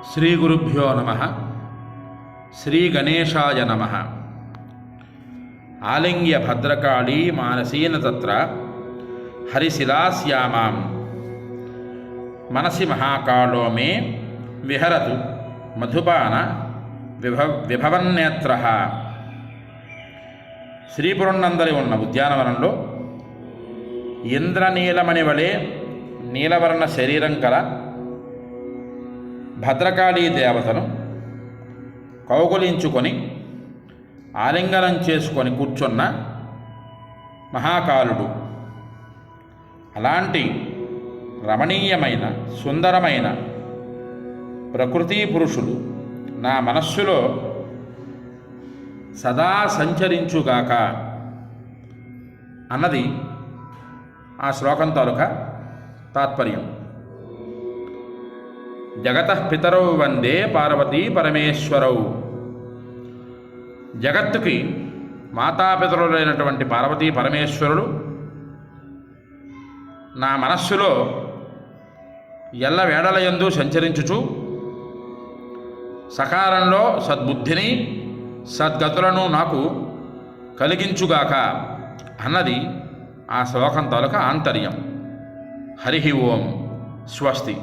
శ్రీగురుభ్యో నమః. శ్రీగణేశాయ నమః. ఆలింగ్య భద్రకాళీ మానసేన తత్ర హరిశిలాశ్యామాం మనసి మహాకాళో మే విహరతు మధుపాన విభవన్నేత్ర. శ్రీపురంనందరి ఉన్న ఉద్యానవనంలో ఇంద్రనీలమణి వలె నీలవర్ణ శరీరం కల భద్రకాళీ దేవతను కౌగులించుకొని ఆలింగనం చేసుకొని కూర్చున్న మహాకాలుడు. అలాంటి రమణీయమైన సుందరమైన ప్రకృతి పురుషుడు నా మనస్సులో సదా సంచరించుగాక అన్నది ఆ శ్లోకం తాలూకా తాత్పర్యం. జగతః పితరౌ వందే పార్వతీ పరమేశ్వరౌ. జగత్తుకి మాతాపితరులైనటువంటి పార్వతీ పరమేశ్వరుడు నా మనస్సులో ఎల్లవేళలయందు సంచరించుచు సకాలంలో సద్బుద్ధిని సద్గతులను నాకు కలిగించుగాక అన్నది ఆ శ్లోకం తాలూకా ఆంతర్యం. హరి ఓం. స్వస్తి.